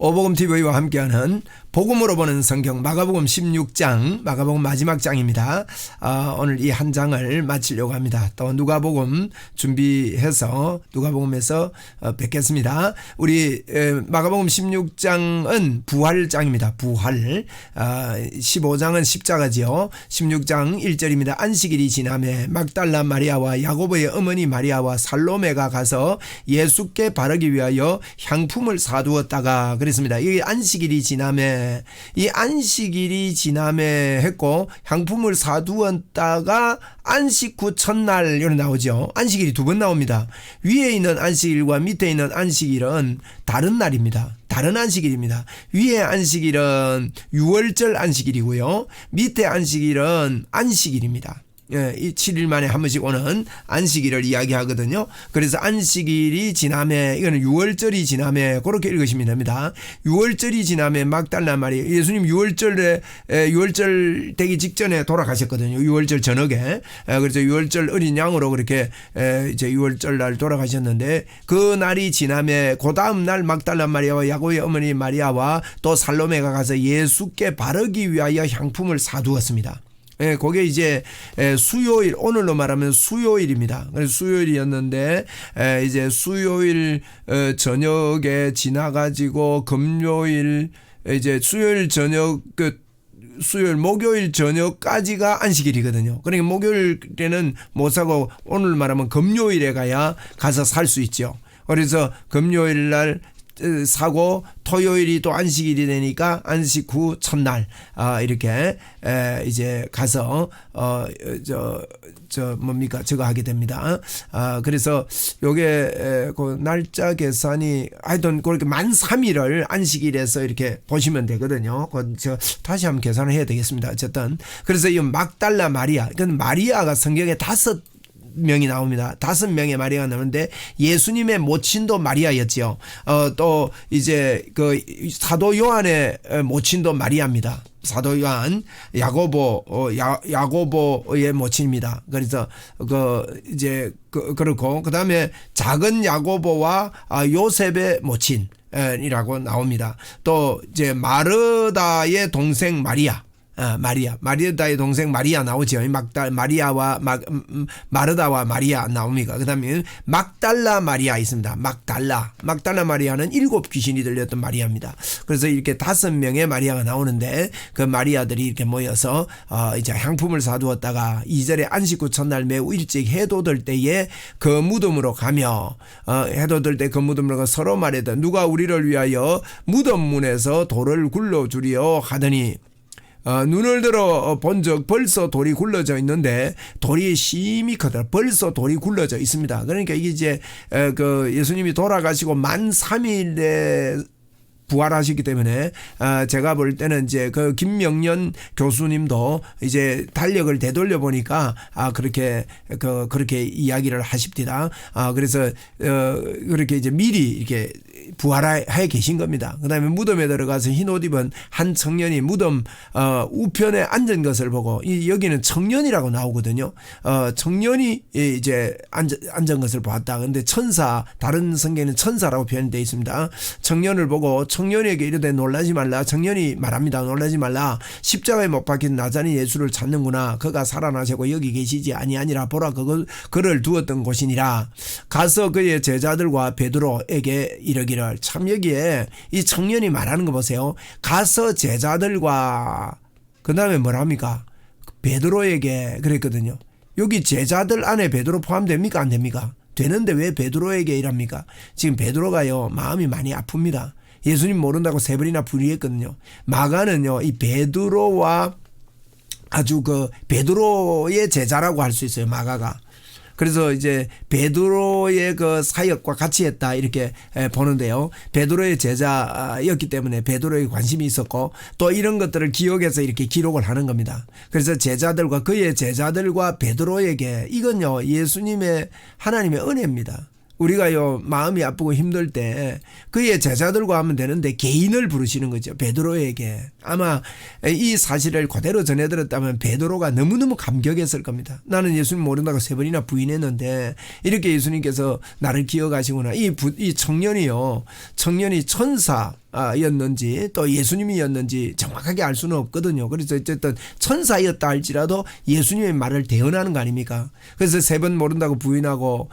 오복음TV와 함께하는 복음으로 보는 성경 마가복음 16장, 마가복음 마지막 장입니다. 오늘 이 한 장을 마치려고 합니다. 또 누가복음 준비해서 누가복음에서 뵙겠습니다. 우리 마가복음 16장은 부활장입니다. 부활. 15장은 십자가지요. 16장 1절입니다. 안식일이 지나매 막달라 마리아와 야고보의 어머니 마리아와 살로메가 가서 예수께 바르기 위하여 향품을 사두었다가 그랬습니다. 이 안식일이 지나매, 이 안식일이 지나매 했고 향품을 사두었다가 안식 후 첫날 이렇게 나오죠. 안식일이 두 번 나옵니다. 위에 있는 안식일과 밑에 있는 안식일은 다른 날입니다. 다른 안식일입니다. 위에 안식일은 6월절 안식일이고요. 밑에 안식일은 안식일입니다. 이 7일 만에 한 번씩 오는 안식일을 이야기하거든요. 그래서 안식일이 지나매, 이거는 6월절이 지나매, 그렇게 읽으시면 됩니다. 6월절이 지나매 막달라 마리아, 예수님 6월절 되기 직전에 돌아가셨거든요. 6월절 저녁에. 그래서 6월절 어린 양으로 그렇게 이제 6월절 날 돌아가셨는데, 그 날이 지나매 그 다음 날 막달라 마리아와 야고보의 어머니 마리아와 또 살로메가 가서 예수께 바르기 위하여 향품을 사두었습니다. 그게 이제 수요일, 오늘로 말하면 수요일입니다. 그래서 수요일이었는데 이제 수요일 저녁에 지나가지고 금요일, 이제 수요일 저녁 수요일 목요일 저녁까지가 안식일이거든요. 그러니까 목요일에는 못 사고 오늘 말하면 금요일에 가서 살 수 있죠. 그래서 금요일 날 사고 토요일이 또 안식일이 되니까 안식 후 첫날 이렇게 이제 가서 뭡니까 저거 하게 됩니다. 그래서 요게 그 날짜 계산이 하여튼 그렇게 만 3일을 안식일에서 이렇게 보시면 되거든요. 저 다시 한번 계산을 해야 되겠습니다. 어쨌든 그래서 이 막달라 마리아, 그건 마리아가 성경에 5명이 나옵니다. 5명의 마리아가 나오는데 예수님의 모친도 마리아였죠. 또 이제 그 사도 요한의 모친도 마리아입니다. 사도 요한, 야고보의 모친입니다. 그래서 이제 그렇고 그다음에 작은 야고보와 요셉의 모친이라고 나옵니다. 또 이제 마르다의 동생 마르다의 동생 마리아 나오죠. 마리아와 마르다와 마리아 나옵니다. 그 다음에 막달라 마리아 있습니다. 막달라 마리아는 7 귀신이 들렸던 마리아입니다. 그래서 이렇게 5명의 마리아가 나오는데 그 마리아들이 이렇게 모여서 이제 향품을 사두었다가 2절에 안식 후 첫날 매우 일찍 해도 들 때에 그 무덤으로 가며 해도 들 때 그 무덤으로 가 서로 말하되 누가 우리를 위하여 무덤 문에서 돌을 굴러주리요 하더니 눈을 들어 본즉 벌써 돌이 굴러져 있는데 돌이 심히 크더라. 벌써 돌이 굴러져 있습니다. 그러니까 이게 이제 그 예수님이 돌아가시고 만 3일에 부활하시기 때문에 제가 볼 때는 이제 그 김명년 교수님도 이제 달력을 되돌려 보니까 그렇게 이야기를 하십니다. 그래서 그렇게 이제 미리 이렇게 부활해 계신 겁니다. 그다음에 무덤에 들어가서 흰 옷 입은 한 청년이 무덤 우편에 앉은 것을 보고 여기는 청년이라고 나오거든요. 청년이 이제 앉은 것을 보았다. 그런데 천사, 다른 성경에는 천사라고 표현되어 있습니다. 청년을 보고 청년에게 이르되 놀라지 말라. 청년이 말합니다. 놀라지 말라. 십자가에 못 박힌 나자니 예수를 찾는구나. 그가 살아나시고 여기 계시지 아니하니라. 보라 그를 두었던 곳이니라. 가서 그의 제자들과 베드로에게 이르기를. 참 여기에 이 청년이 말하는 거 보세요. 가서 제자들과 그 다음에 뭐랍니까? 베드로에게 그랬거든요. 여기 제자들 안에 베드로 포함됩니까? 안 됩니까? 되는데 왜 베드로에게 이랍니까? 지금 베드로가요 마음이 많이 아픕니다. 예수님 모른다고 3번이나 불의했거든요. 마가는요 이 베드로와 아주 베드로의 제자라고 할 수 있어요. 마가가. 그래서 이제 베드로의 그 사역과 같이 했다 이렇게 보는데요. 베드로의 제자였기 때문에 베드로에게 관심이 있었고 또 이런 것들을 기억해서 이렇게 기록을 하는 겁니다. 그래서 제자들과 그의 제자들과 베드로에게 이건요 예수님의 하나님의 은혜입니다. 우리가요 마음이 아프고 힘들 때 그의 제자들과 하면 되는데 개인을 부르시는 거죠. 베드로에게. 아마 이 사실을 그대로 전해들었다면 베드로가 너무너무 감격했을 겁니다. 나는 예수님 모른다고 3번이나 부인했는데 이렇게 예수님께서 나를 기억하시구나. 이 청년이 천사 였는지 또 예수님이었는지 정확하게 알 수는 없거든요. 그래서 어쨌든 천사였다 할지라도 예수님의 말을 대언하는 거 아닙니까? 그래서 3번 모른다고 부인하고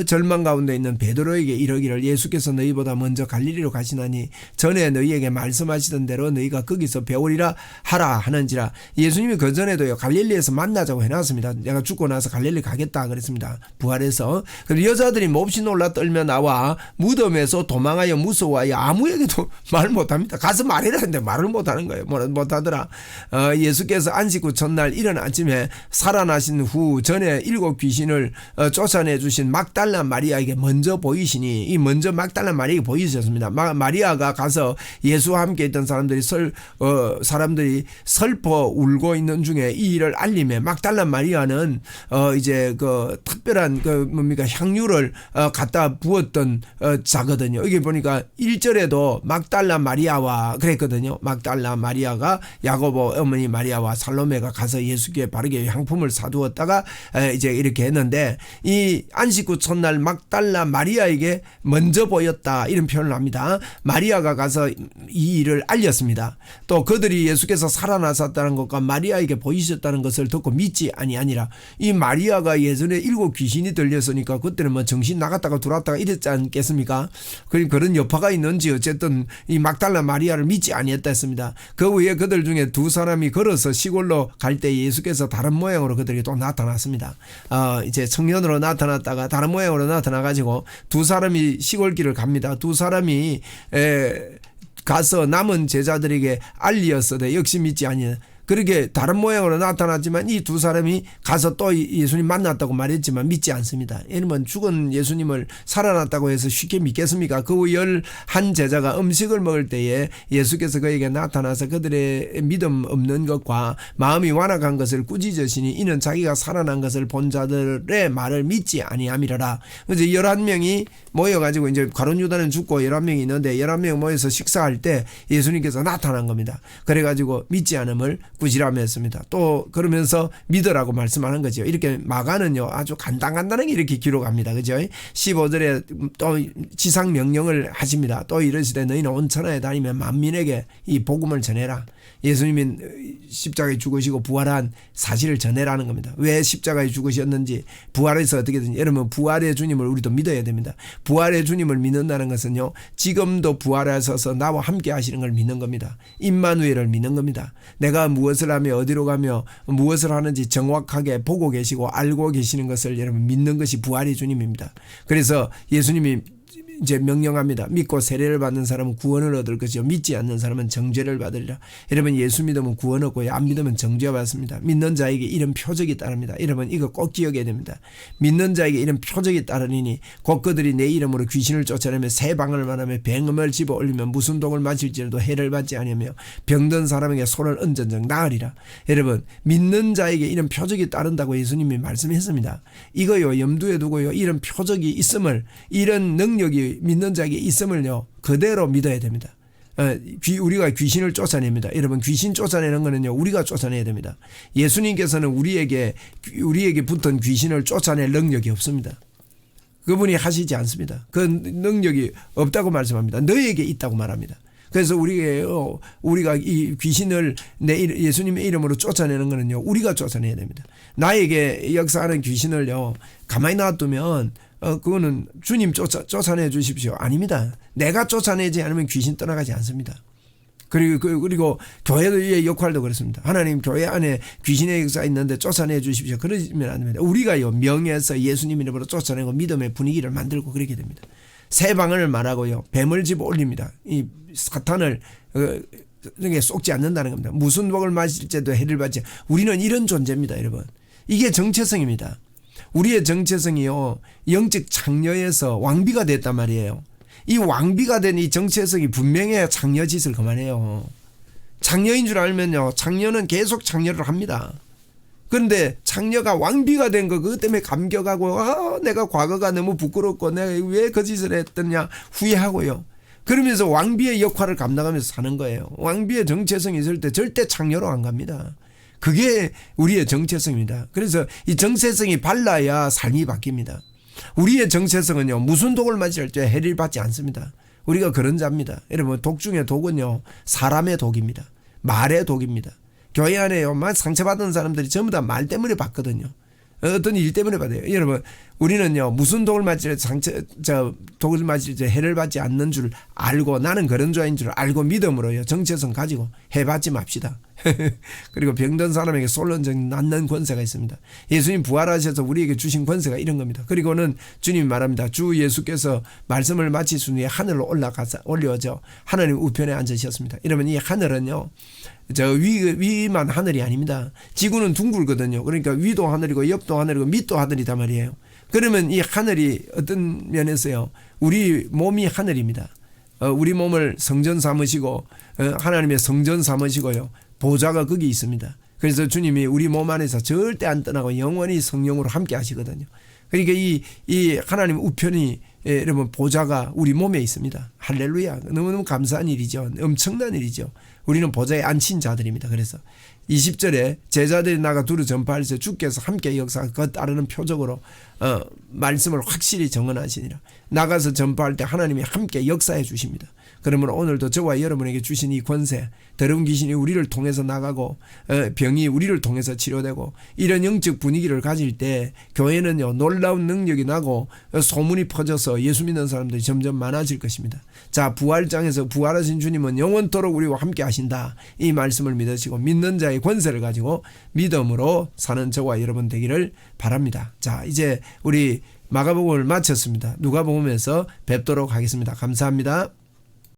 절망 가운데 있는 베드로에게 이러기를 예수께서 너희보다 먼저 갈릴리로 가시나니 전에 너희에게 말씀하시던 대로 너희가 거기서 배우리라 하라 하는지라. 예수님이 그 전에도요 갈릴리에서 만나자고 해놨습니다. 내가 죽고 나서 갈릴리 가겠다 그랬습니다. 부활해서. 그리고 여자들이 몹시 놀라 떨며 나와 무덤에서 도망하여 무서워하여 아무에게도 말 못합니다. 가서 말이라는데 말을 못하는 거예요. 못하더라. 예수께서 안식 후 첫날 이른 아침에 살아나신 후 전에 7 귀신을 쫓아내 주신 막달라 마리아에게 먼저 보이시니 이 먼저 막달라 마리아에게 보이셨습니다. 마리아가 가서 예수와 함께 있던 사람들이 슬퍼 울고 있는 중에 이 일을 알림에 막달라 마리아는 이제 그 특별한 그 뭡니까 향유를 갖다 부었던 자거든요. 여기 보니까 1절에도 막달라 마리아와 그랬거든요. 막달라 마리아가 야고보 어머니 마리아와 살로메가 가서 예수께 바르게 향품을 사두었다가 이제 이렇게 했는데 이 안식 후 첫날 막달라 마리아에게 먼저 보였다 이런 표현을 합니다. 마리아가 가서 이 일을 알렸습니다. 또 그들이 예수께서 살아나셨다는 것과 마리아에게 보이셨다는 것을 듣고 믿지 아니하니라. 이 마리아가 예전에 7 귀신이 들렸으니까 그때는 뭐 정신 나갔다가 들어왔다가 이랬지 않겠습니까? 그런 여파가 있는지 어쨌든 이 막달라 마리아를 믿지 아니했다 했습니다. 그 후에 그들 중에 2 사람이 걸어서 시골로 갈 때 예수께서 다른 모양으로 그들에게 또 나타났습니다. 이제 청년으로 나타났다가 다른 모양으로 나타나가지고 2 사람이 시골길을 갑니다. 2 사람이 가서 남은 제자들에게 알리었으되 역시 믿지 아니하니 그렇게 다른 모양으로 나타났지만 이 2 사람이 가서 또 예수님 만났다고 말했지만 믿지 않습니다. 왜냐면 죽은 예수님을 살아났다고 해서 쉽게 믿겠습니까? 그 후 11 제자가 음식을 먹을 때에 예수께서 그에게 나타나서 그들의 믿음 없는 것과 마음이 완악한 것을 꾸짖으시니 이는 자기가 살아난 것을 본 자들의 말을 믿지 아니함이라라. 그래서 11명이 모여가지고 이제 가룟 유다는 죽고 11명이 있는데 11명 모여서 식사할 때 예수님께서 나타난 겁니다. 그래가지고 믿지 않음을 꾸지람을 했습니다. 또 그러면서 믿으라고 말씀하는 거죠. 이렇게 마가는요 아주 간단하게 이렇게 기록합니다. 그죠? 15절에 또 지상 명령을 하십니다. 또 이르시되 너희는 온 천하에 다니며 만민에게 이 복음을 전해라. 예수님이 십자가에 죽으시고 부활한 사실을 전해라는 겁니다. 왜 십자가에 죽으셨는지 부활해서 어떻게든지 여러분 부활의 주님을 우리도 믿어야 됩니다. 부활의 주님을 믿는다는 것은요 지금도 부활하셔서 나와 함께 하시는 걸 믿는 겁니다. 임마누엘을 믿는 겁니다. 내가 무엇을 하며 어디로 가며 무엇을 하는지 정확하게 보고 계시고 알고 계시는 것을 여러분 믿는 것이 부활의 주님입니다. 그래서 예수님이 이제 명령합니다. 믿고 세례를 받는 사람은 구원을 얻을 것이요 믿지 않는 사람은 정죄를 받으리라. 여러분 예수 믿으면 구원 얻고요 안 믿으면 정죄 받습니다. 믿는 자에게 이런 표적이 따릅니다. 여러분 이거 꼭 기억해야 됩니다. 믿는 자에게 이런 표적이 따르니 곧 그들이 내 이름으로 귀신을 쫓아내며 새 방언을 말하며 뱅음을 집어 올리면 무슨 독을 마실지라도 해를 받지 아니하며 병든 사람에게 손을 얹은즉 나으리라. 여러분 믿는 자에게 이런 표적이 따른다고 예수님이 말씀했습니다. 이거요 염두에 두고요 이런 표적이 있음을 이런 능력이 믿는 자에게 있음을요 그대로 믿어야 됩니다. 우리가 귀신을 쫓아냅니다. 여러분 귀신 쫓아내는 거는요 우리가 쫓아내야 됩니다. 예수님께서는 우리에게 붙은 귀신을 쫓아낼 능력이 없습니다. 그분이 하시지 않습니다. 그 능력이 없다고 말씀합니다. 너에게 있다고 말합니다. 그래서 우리가 이 귀신을 예수님의 이름으로 쫓아내는 거는요 우리가 쫓아내야 됩니다. 나에게 역사하는 귀신을요 가만히 놔두면 그거는 주님 쫓아내 주십시오. 아닙니다. 내가 쫓아내지 않으면 귀신 떠나가지 않습니다. 그리고 교회의 역할도 그렇습니다. 하나님 교회 안에 귀신의 역사가 있는데 쫓아내 주십시오. 그러시면 안 됩니다. 우리가요 명예에서 예수님 이름으로 쫓아내고 믿음의 분위기를 만들고 그렇게 됩니다. 새 방언을 말하고요 뱀을 집어 올립니다. 이 사탄을 속지 않는다는 겁니다. 무슨 독을 마실지도 해를 받지. 우리는 이런 존재입니다. 여러분 이게 정체성입니다. 우리의 정체성이요 영적 창녀에서 왕비가 됐단 말이에요. 이 왕비가 된 이 정체성이 분명해야 창녀 짓을 그만해요. 창녀인 줄 알면요 창녀는 계속 창녀를 합니다. 그런데 창녀가 왕비가 된 거 그것 때문에 감격하고 내가 과거가 너무 부끄럽고 내가 왜 그 짓을 했더냐 후회하고요. 그러면서 왕비의 역할을 감당하면서 사는 거예요. 왕비의 정체성이 있을 때 절대 창녀로 안 갑니다. 그게 우리의 정체성입니다. 그래서 이 정체성이 발라야 삶이 바뀝니다. 우리의 정체성은요 무슨 독을 마실지 해를 받지 않습니다. 우리가 그런 자입니다. 여러분 독 중에 독은요 사람의 독입니다. 말의 독입니다. 교회 안에요 막 상처받은 사람들이 전부 다 말 때문에 받거든요. 어떤 일 때문에 받아요. 여러분 우리는요 무슨 독을 맞을 독을 맞을 때 해를 받지 않는 줄 알고 나는 그런 자인 줄 알고 믿음으로요 정체성 가지고 해 받지 맙시다. 그리고 병든 사람에게 솔론증 낫는 권세가 있습니다. 예수님 부활하셔서 우리에게 주신 권세가 이런 겁니다. 그리고는 주님이 말합니다. 주 예수께서 말씀을 마치신 후에 하늘로 올려져 하나님 우편에 앉으셨습니다. 이러면 이 하늘은요 저 위만 하늘이 아닙니다. 지구는 둥글거든요. 그러니까 위도 하늘이고 옆도 하늘이고 밑도 하늘이단 말이에요. 그러면 이 하늘이 어떤 면에서요 우리 몸이 하늘입니다. 우리 몸을 성전 삼으시고 하나님의 성전 삼으시고요 보좌가 거기 있습니다. 그래서 주님이 우리 몸 안에서 절대 안 떠나고 영원히 성령으로 함께 하시거든요. 그러니까 이 하나님 우편이 여러분 보좌가 우리 몸에 있습니다. 할렐루야. 너무너무 감사한 일이죠. 엄청난 일이죠. 우리는 보좌에 앉힌 자들입니다. 그래서 20절에 제자들이 나가 두루 전파할 때 주께서 함께 역사하고 그 따르는 표적으로 말씀을 확실히 정언하시니라. 나가서 전파할 때 하나님이 함께 역사해 주십니다. 그러므로 오늘도 저와 여러분에게 주신 이 권세, 더러운 귀신이 우리를 통해서 나가고 병이 우리를 통해서 치료되고 이런 영적 분위기를 가질 때 교회는요 놀라운 능력이 나고 소문이 퍼져서 예수 믿는 사람들이 점점 많아질 것입니다. 자, 부활장에서 부활하신 주님은 영원토록 우리와 함께 하신다. 이 말씀을 믿으시고 믿는 자의 권세를 가지고 믿음으로 사는 저와 여러분 되기를 바랍니다. 자, 이제 우리 마가복음을 마쳤습니다. 누가복음에서 뵙도록 하겠습니다. 감사합니다.